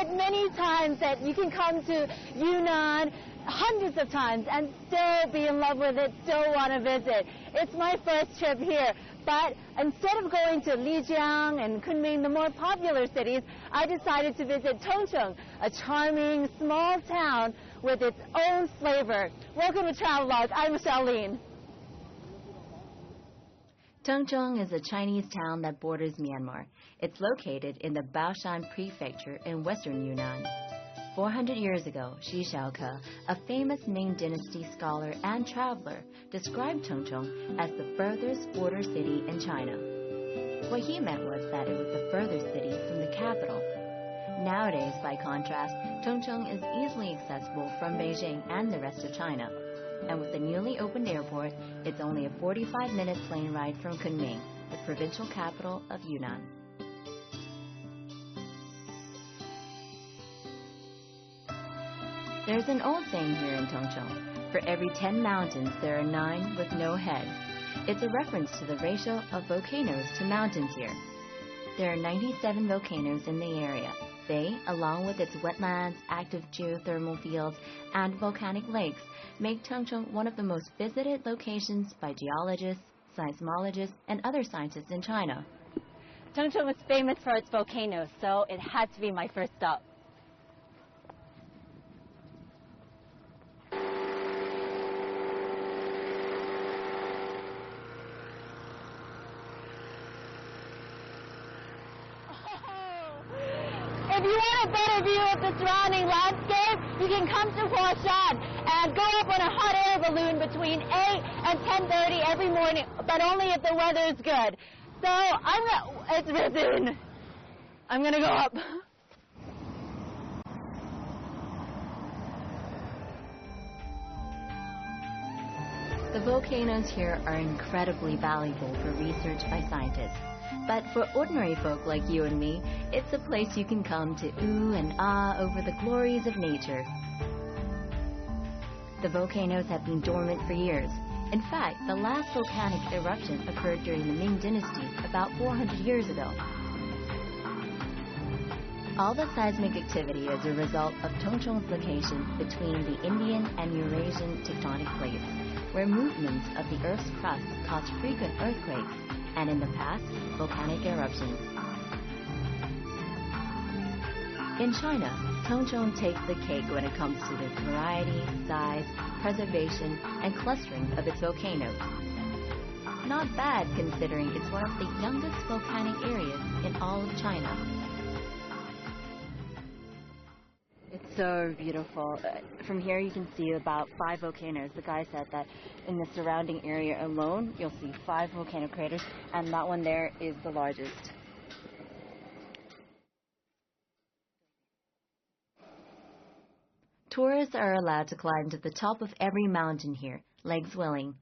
said many times that you can come to Yunnan hundreds of times and still be in love with it, still want to visit. It's my first trip here. But instead of going to Lijiang and Kunming, the more popular cities, I decided to visit Tongcheng, a charming small town with its own flavor. Welcome to Travelogue. I'm Charlene. Tongcheng is a Chinese town that borders Myanmar. It's located in the Baoshan prefecture in western Yunnan. 400 years ago, Xu Xiaoke, a famous Ming Dynasty scholar and traveler, described Tongcheng as the furthest border city in China. What he meant was that it was the furthest city from the capital. Nowadays, by contrast, Tongcheng is easily accessible from Beijing and the rest of China. And with the newly opened airport, it's only a 45-minute plane ride from Kunming, the provincial capital of Yunnan. There's an old saying here in Tongcheng: for every 10 mountains, there are 9 with no head. It's a reference to the ratio of volcanoes to mountains here. There are 97 volcanoes in the area. They, along with its wetlands, active geothermal fields, and volcanic lakes, make Tongcheng one of the most visited locations by geologists, seismologists, and other scientists in China. Tongcheng is famous for its volcanoes, so it had to be my first stop. If you want a better view of the surrounding landscape, you can come to Huashan and go up on a hot air balloon between 8 and 10:30 every morning, but only if the weather is good. So it's risen. I'm gonna go up. The volcanoes here are incredibly valuable for research by scientists. But for ordinary folk like you and me, it's a place you can come to ooh and ah over the glories of nature. The volcanoes have been dormant for years. In fact, the last volcanic eruption occurred during the Ming Dynasty about 400 years ago. All the seismic activity is a result of Tongcheng's location between the Indian and Eurasian tectonic plates, where movements of the Earth's crust cause frequent earthquakes, and in the past, volcanic eruptions. In China, Tongcheng takes the cake when it comes to the variety, size, preservation, and clustering of its volcanoes. Not bad considering it's one of the youngest volcanic areas in all of China. It's so beautiful. From here you can see about 5 volcanoes. The guy said that in the surrounding area alone you'll see 5 volcano craters, and that one there is the largest. Tourists are allowed to climb to the top of every mountain here, legs willing.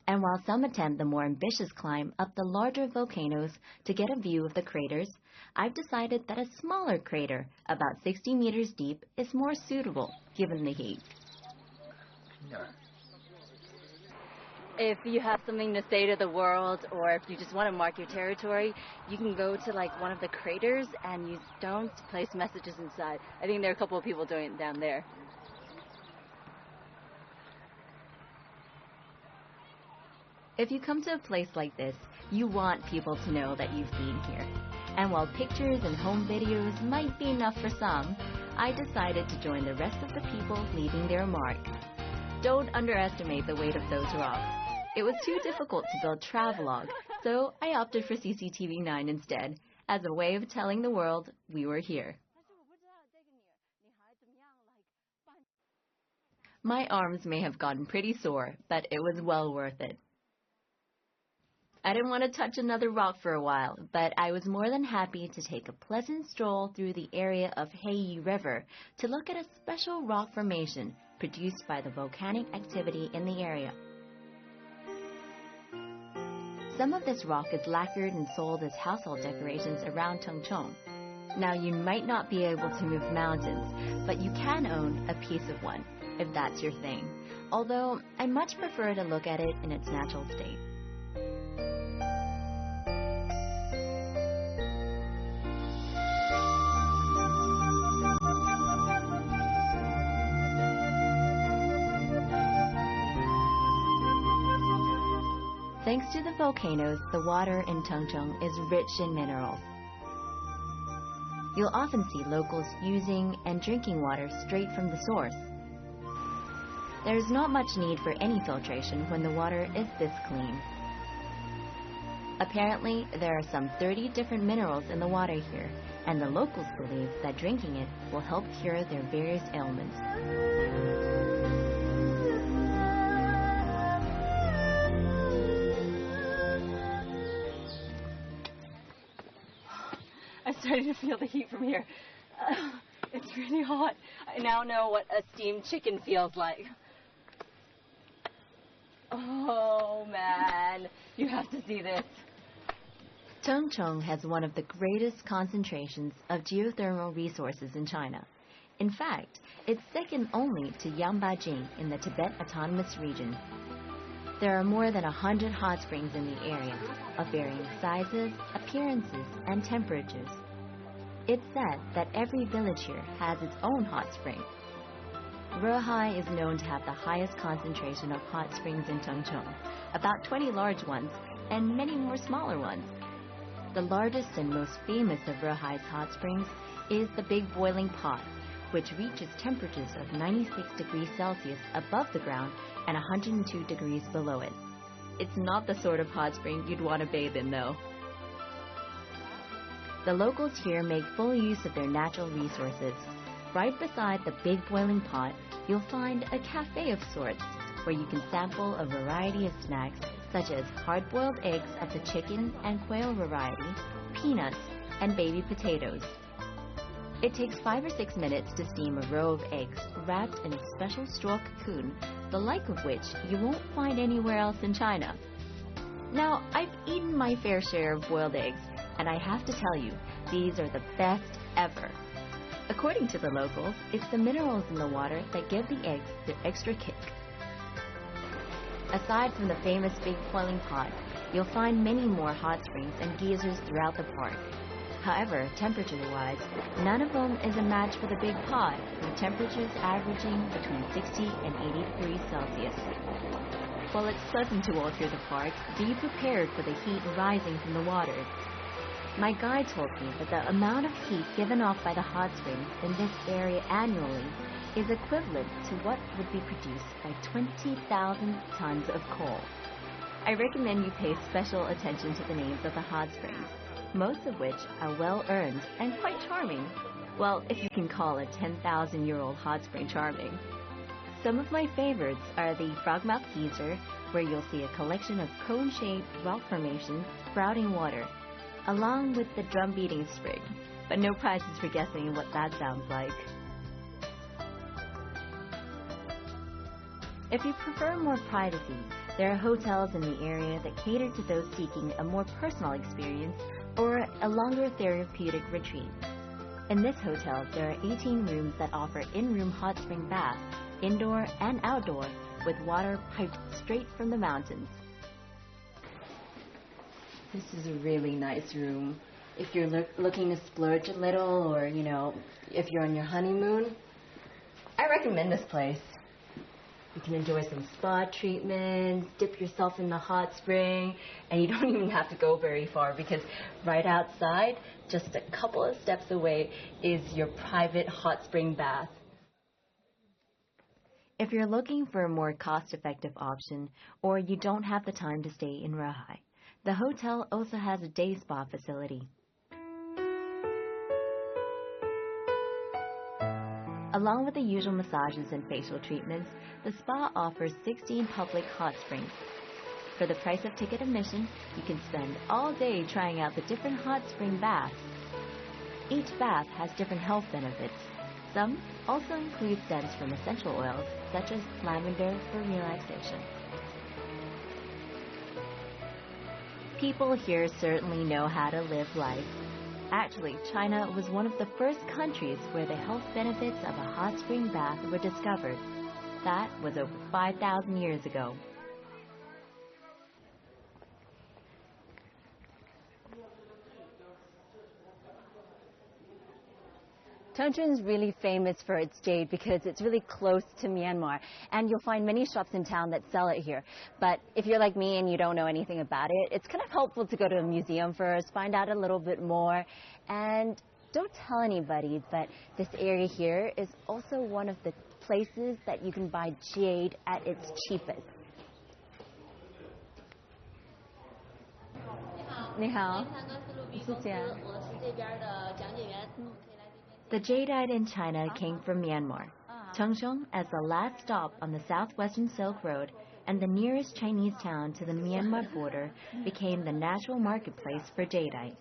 And while some attempt the more ambitious climb up the larger volcanoes to get a view of the craters, I've decided that a smaller crater, about 60 meters deep, is more suitable given the heat. If you have something to say to the world, or if you just want to mark your territory, you can go to like one of the craters and use stones to place messages inside. I think there are a couple of people doing it down there. If you come to a place like this, you want people to know that you've been here. And while pictures and home videos might be enough for some, I decided to join the rest of the people leaving their mark. Don't underestimate the weight of those rocks. It was too difficult to build Travelogue, so I opted for CCTV 9 instead, as a way of telling the world we were here. My arms may have gotten pretty sore, but it was well worth it. I didn't want to touch another rock for a while, but I was more than happy to take a pleasant stroll through the area of Heiyi River to look at a special rock formation produced by the volcanic activity in the area. Some of this rock is lacquered and sold as household decorations around Tongcheng. Now, you might not be able to move mountains, but you can own a piece of one, if that's your thing, although I much prefer to look at it in its natural state. Thanks to the volcanoes, the water in Tengchong is rich in minerals. You'll often see locals using and drinking water straight from the source. There's not much need for any filtration when the water is this clean. Apparently, there are some 30 different minerals in the water here, and the locals believe that drinking it will help cure their various ailments. I'm starting to feel the heat from here. It's really hot. I now know what a steamed chicken feels like. Oh man, you have to see this. Tengchong has one of the greatest concentrations of geothermal resources in China. In fact, it's second only to Yangbajing in the Tibet Autonomous Region. There are more than 100 hot springs in the area, of varying sizes, appearances, and temperatures. It's said that every village here has its own hot spring. Ruihai is known to have the highest concentration of hot springs in Tengchong, about 20 large ones, and many more smaller ones. The largest and most famous of Ruihai's hot springs is the Big Boiling Pot, which reaches temperatures of 96 degrees Celsius above the ground and 102 degrees below it. It's not the sort of hot spring you'd want to bathe in, though. The locals here make full use of their natural resources. Right beside the Big Boiling Pot, you'll find a cafe of sorts, where you can sample a variety of snacks, such as hard-boiled eggs of the chicken and quail variety, peanuts, and baby potatoes. It takes 5 or 6 minutes to steam a row of eggs wrapped in a special straw cocoon, the like of which you won't find anywhere else in China. Now, I've eaten my fair share of boiled eggs, and I have to tell you, these are the best ever. According to the locals, it's the minerals in the water that give the eggs their extra kick. Aside from the famous Big Boiling Pot, you'll find many more hot springs and geysers throughout the park. However, temperature-wise, none of them is a match for the Big Pot, with temperatures averaging between 60 and 80 degrees Celsius. While it's pleasant to walk through the park, be prepared for the heat rising from the water. My guide told me that the amount of heat given off by the hot springs in this area annually is equivalent to what would be produced by 20,000 tons of coal. I recommend you pay special attention to the names of the hot springs, most of which are well-earned and quite charming. Well, if you can call a 10,000-year-old hot spring charming. Some of my favorites are the Frogmouth Geyser, where you'll see a collection of cone-shaped rock formations sprouting water, along with the drum-beating spring, but no prizes for guessing what that sounds like. If you prefer more privacy, there are hotels in the area that cater to those seeking a more personal experience or a longer therapeutic retreat. In this hotel, there are 18 rooms that offer in-room hot spring baths, indoor and outdoor, with water piped straight from the mountains. This is a really nice room. If you're looking to splurge a little, or, if you're on your honeymoon, I recommend this place. You can enjoy some spa treatments, dip yourself in the hot spring, and you don't even have to go very far because right outside, just a couple of steps away, is your private hot spring bath. If you're looking for a more cost-effective option, or you don't have the time to stay in Ruihai, the hotel also has a day spa facility. Along with the usual massages and facial treatments, the spa offers 16 public hot springs. For the price of ticket admission, you can spend all day trying out the different hot spring baths. Each bath has different health benefits. Some also include scents from essential oils, such as lavender for relaxation. People here certainly know how to live life. Actually, China was one of the first countries where the health benefits of a hot spring bath were discovered. That was over 5,000 years ago. Tongchun is really famous for its jade because it's really close to Myanmar, and you'll find many shops in town that sell it here. But if you're like me and you don't know anything about it, it's kind of helpful to go to a museum first, find out a little bit more, and don't tell anybody, but this area here is also one of the places that you can buy jade at its cheapest. 你好，谢谢。 The jadeite in China came from Myanmar. Tongchong, as the last stop on the southwestern Silk Road and the nearest Chinese town to the Myanmar border, became the natural marketplace for jadeite.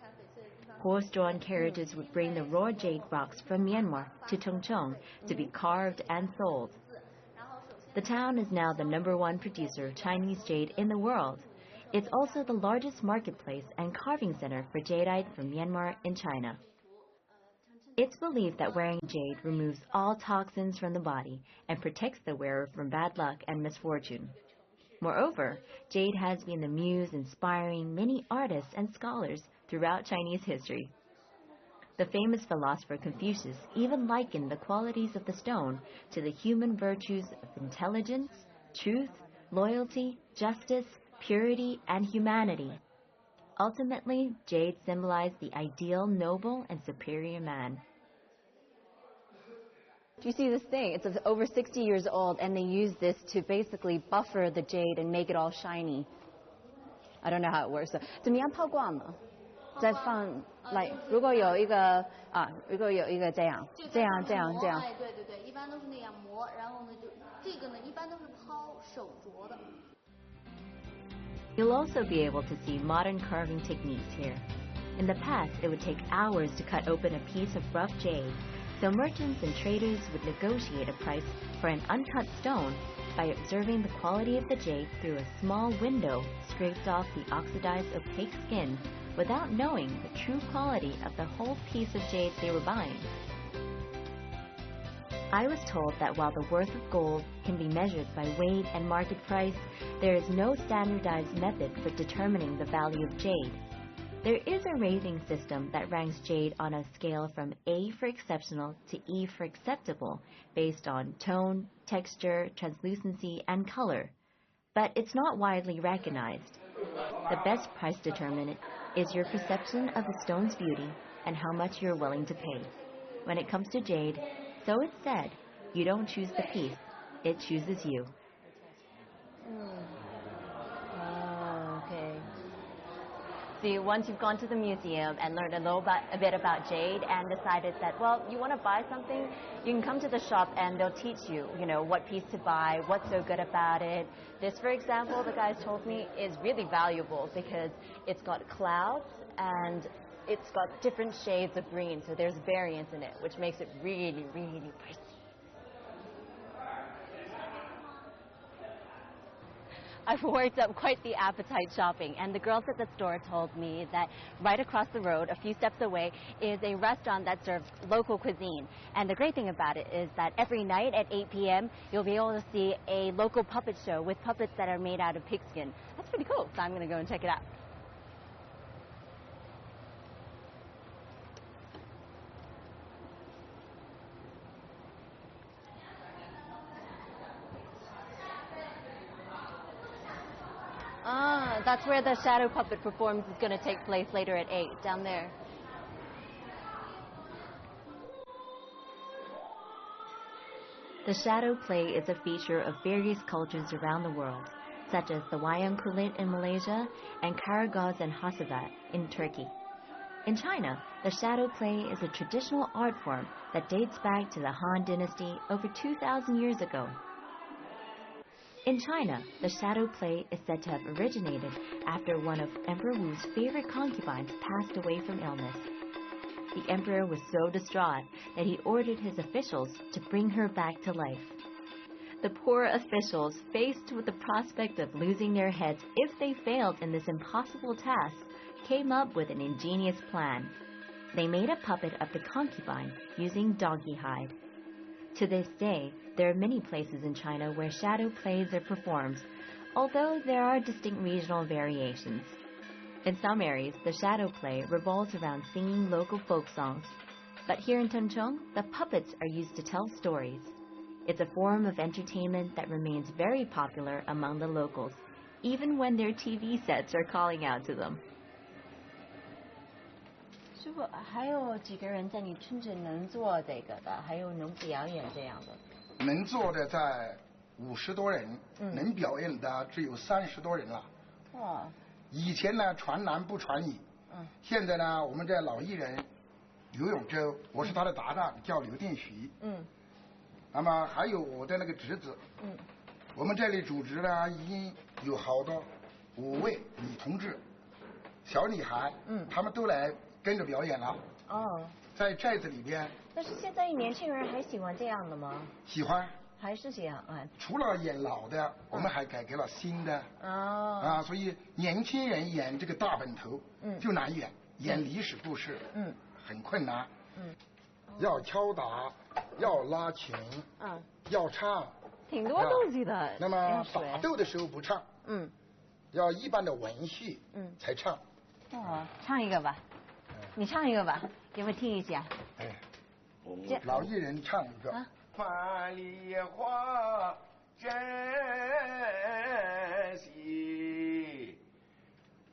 Horse-drawn carriages would bring the raw jade rocks from Myanmar to Tongchong to be carved and sold. The town is now the #1 producer of Chinese jade in the world. It's also the largest marketplace and carving center for jadeite from Myanmar in China. It's believed that wearing jade removes all toxins from the body and protects the wearer from bad luck and misfortune. Moreover, jade has been the muse inspiring many artists and scholars throughout Chinese history. The famous philosopher Confucius even likened the qualities of the stone to the human virtues of intelligence, truth, loyalty, justice, purity, and humanity. Ultimately, jade symbolized the ideal, noble, and superior man. Do you see this thing? It's over 60 years old, and they use this to basically buffer the jade and make it all shiny. I don't know how it works. 怎么样抛光呢？再放 like 如果有一个这样。哎，对对对，一般都是那样磨，然后呢就这个呢一般都是抛手镯的。 You'll also be able to see modern carving techniques here. In the past, it would take hours to cut open a piece of rough jade, so merchants and traders would negotiate a price for an uncut stone by observing the quality of the jade through a small window scraped off the oxidized opaque skin without knowing the true quality of the whole piece of jade they were buying. I was told that while the worth of gold can be measured by weight and market price, there is no standardized method for determining the value of jade. There is a rating system that ranks jade on a scale from A for exceptional to E for acceptable, based on tone, texture, translucency, and color. But it's not widely recognized. The best price determinant is your perception of the stone's beauty and how much you're willing to pay. When it comes to jade, so it's said, you don't choose the piece, it chooses you. Oh, okay. See, once you've gone to the museum and learned a bit about jade and decided that, well, you want to buy something, you can come to the shop and they'll teach you, what piece to buy, what's so good about it. This, for example, the guys told me, is really valuable because it's got clouds and it's got different shades of green, so there's variance in it, which makes it really, really pricey. I've worked up quite the appetite shopping, and the girls at the store told me that right across the road, a few steps away, is a restaurant that serves local cuisine. And the great thing about it is that every night at 8 p.m., you'll be able to see a local puppet show with puppets that are made out of pigskin. That's pretty cool, so I'm going to go and check it out. Ah, that's where the shadow puppet performance is going to take place later at 8, down there. The shadow play is a feature of various cultures around the world, such as the wayang kulit in Malaysia and Karagöz and Hasavat in Turkey. In China, the shadow play is a traditional art form that dates back to the Han Dynasty over 2,000 years ago. In China, the shadow play is said to have originated after one of Emperor Wu's favorite concubines passed away from illness. The emperor was so distraught that he ordered his officials to bring her back to life. The poor officials, faced with the prospect of losing their heads if they failed in this impossible task, came up with an ingenious plan. They made a puppet of the concubine using donkey hide. To this day, there are many places in China where shadow plays are performed, although there are distinct regional variations. In some areas, the shadow play revolves around singing local folk songs. But here in Tengchong, the puppets are used to tell stories. It's a form of entertainment that remains very popular among the locals, even when their TV sets are calling out to them. 师傅，还有几个人在你村子能做这个的，还有能表演这样的？能做的在50多人，能表演的只有30多人了。哇！以前呢传男不传女，现在呢我们这老艺人刘永洲，我是他的搭档，叫刘定徐。那么还有我的那个侄子。我们这里组织呢已经有好多5位女同志、小女孩，他们都来跟着表演了。哦，在寨子里边。但是现在年轻人还喜欢这样的吗？喜欢。还是这样啊？除了演老的，我们还改给了新的。所以年轻人演这个大本头，就难演，演历史故事，很困难。要敲打，要拉琴，要唱，挺多东西的。那么打斗的时候不唱，要一般的文戏，才唱。唱一个吧，你唱一个吧，给我听一下。老艺人唱一个。万里花真稀，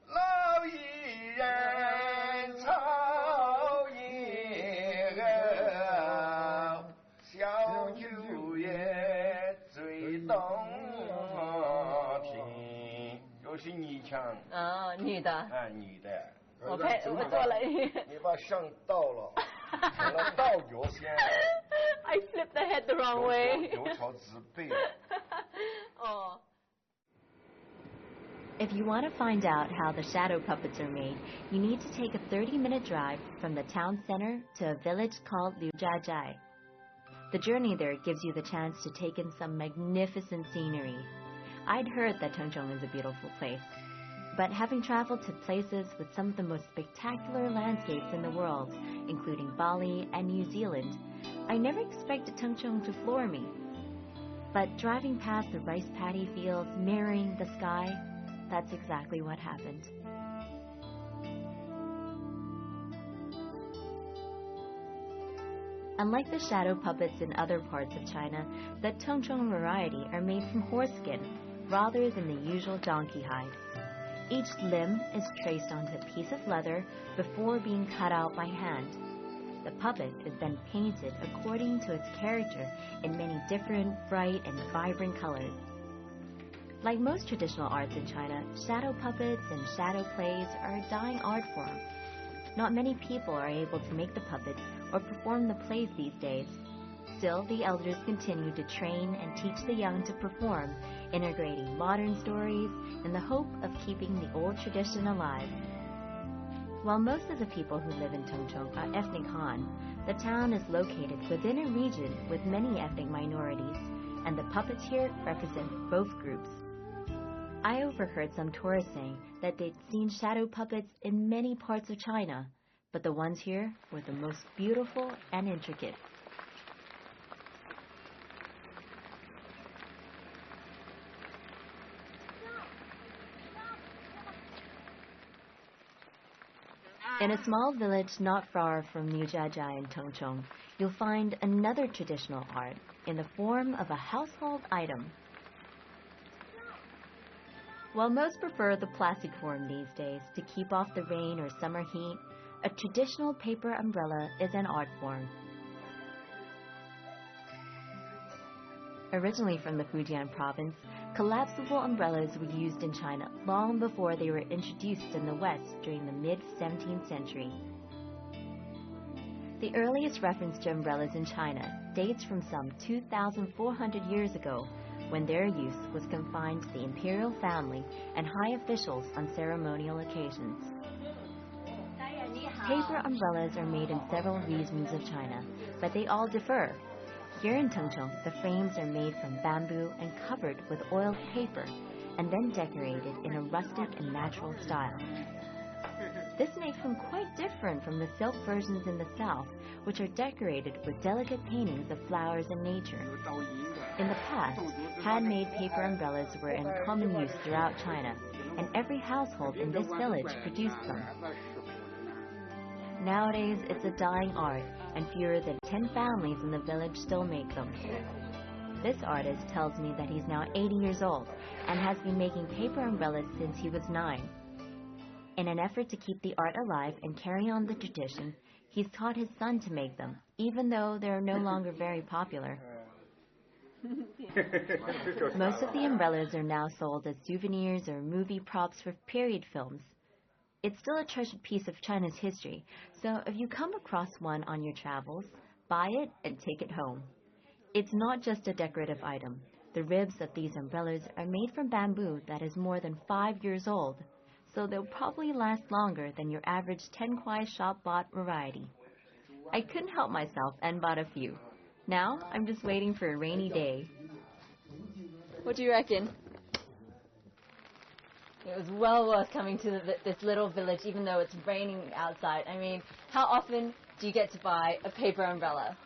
老艺人操一个，小酒也最动听。又是你唱。女的。女的。我做了。你把上道了。成了道角先。I flipped the head the wrong way. 有朝自背。If you want to find out how the shadow puppets are made, you need to take a 30-minute drive from the town center to a village called Liujiajai. The journey there gives you the chance to take in some magnificent scenery. I'd heard that Tengchong is a beautiful place. But having traveled to places with some of the most spectacular landscapes in the world, including Bali and New Zealand, I never expected Tengchong to floor me. But driving past the rice paddy fields mirroring the sky, that's exactly what happened. Unlike the shadow puppets in other parts of China, the Tengchong variety are made from horse skin rather than the usual donkey hide. Each limb is traced onto a piece of leather before being cut out by hand. The puppet is then painted according to its character in many different, bright and vibrant colors. Like most traditional arts in China, shadow puppets and shadow plays are a dying art form. Not many people are able to make the puppets or perform the plays these days. Still, the elders continue to train and teach the young to perform, integrating modern stories in the hope of keeping the old tradition alive. While most of the people who live in Tengchong are ethnic Han, the town is located within a region with many ethnic minorities, and the puppets here represent both groups. I overheard some tourists saying that they'd seen shadow puppets in many parts of China, but the ones here were the most beautiful and intricate. In a small village not far from Liujiajai in Tengchong, you'll find another traditional art in the form of a household item. While most prefer the plastic form these days to keep off the rain or summer heat, a traditional paper umbrella is an art form. Originally from the Fujian province, collapsible umbrellas were used in China long before they were introduced in the West during the mid-17th century. The earliest reference to umbrellas in China dates from some 2,400 years ago, when their use was confined to the imperial family and high officials on ceremonial occasions. Paper umbrellas are made in several regions of China, but they all differ. Here in Tengchong, the frames are made from bamboo and covered with oiled paper, and then decorated in a rustic and natural style. This makes them quite different from the silk versions in the south, which are decorated with delicate paintings of flowers and nature. In the past, handmade paper umbrellas were in common use throughout China, and every household in this village produced them. Nowadays, it's a dying art, and fewer than 10 families in the village still make them. This artist tells me that he's now 80 years old and has been making paper umbrellas since he was 9. In an effort to keep the art alive and carry on the tradition, he's taught his son to make them, even though they're no longer very popular. Most of the umbrellas are now sold as souvenirs or movie props for period films. It's still a treasured piece of China's history, so if you come across one on your travels, buy it and take it home. It's not just a decorative item. The ribs of these umbrellas are made from bamboo that is more than 5 years old, so they'll probably last longer than your average 10 kwai shop-bought variety. I couldn't help myself and bought a few. Now, I'm just waiting for a rainy day. What do you reckon? It was well worth coming to this little village, even though it's raining outside. I mean, how often do you get to buy a paper umbrella?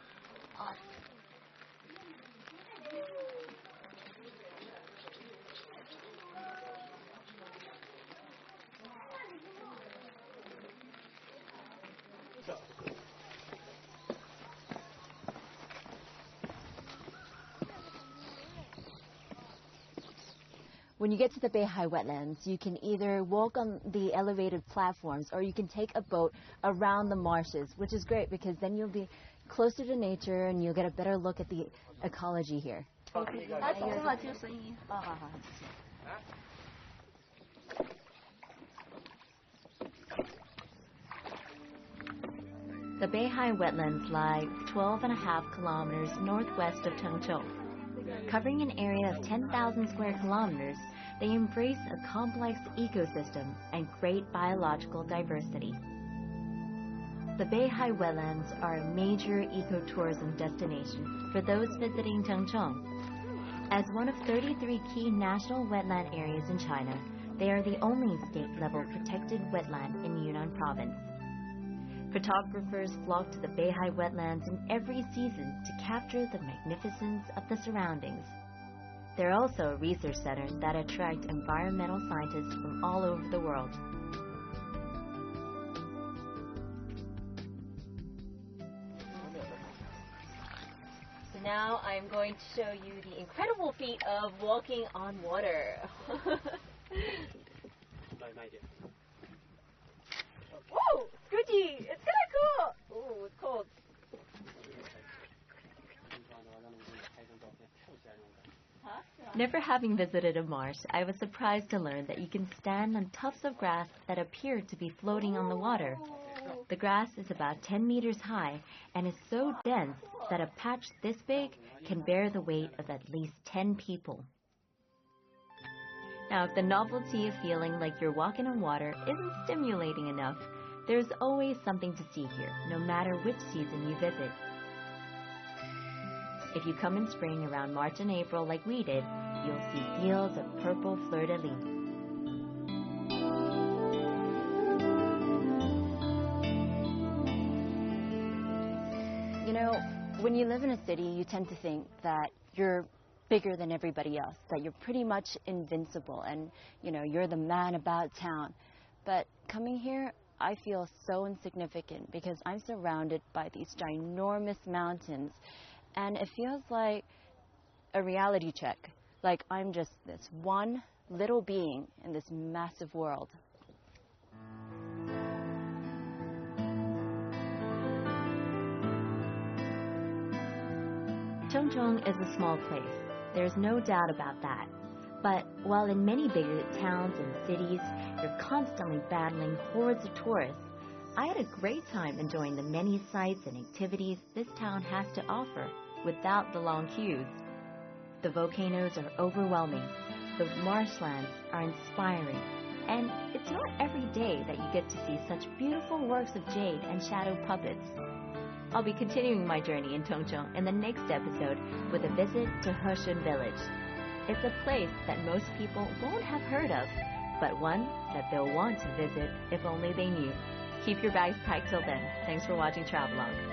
When you get to the Beihai wetlands, you can either walk on the elevated platforms or you can take a boat around the marshes, which is great because then you'll be closer to nature and you'll get a better look at the ecology here. The Beihai wetlands lie 12.5 kilometers northwest of Chengzhou. Covering an area of 10,000 square kilometers, they embrace a complex ecosystem and great biological diversity. The Beihai wetlands are a major ecotourism destination for those visiting Chengzhou. As one of 33 key national wetland areas in China, they are the only state-level protected wetland in Yunnan province. Photographers flock to the Beihai wetlands in every season to capture the magnificence of the surroundings. They're also a research center that attracts environmental scientists from all over the world. So now I'm going to show you the incredible feat of walking on water. Whoa! Squidgy! It's kind of cool! Oh, it's cold. Never having visited a marsh, I was surprised to learn that you can stand on tufts of grass that appear to be floating on the water. The grass is about 10 meters high and is so dense that a patch this big can bear the weight of at least 10 people. Now, if the novelty of feeling like you're walking on water isn't stimulating enough, there's always something to see here, no matter which season you visit. If you come in spring around March and April like we did, you'll see fields of purple fleur-de-lis. You know, when you live in a city, you tend to think that you're bigger than everybody else, that you're pretty much invincible and, you know, you're the man about town. But coming here, I feel so insignificant because I'm surrounded by these ginormous mountains, and it feels like a reality check, like I'm just this one little being in this massive world. Chengzhou is a small place. There's no doubt about that. But while in many bigger towns and cities, you're constantly battling hordes of tourists, I had a great time enjoying the many sights and activities this town has to offer without the long queues. The volcanoes are overwhelming, the marshlands are inspiring, and it's not every day that you get to see such beautiful works of jade and shadow puppets. I'll be continuing my journey in Chengzhou in the next episode with a visit to Heshun Village. It's a place that most people won't have heard of, but one that they'll want to visit if only they knew. Keep your bags packed till then. Thanks for watching Travelogue.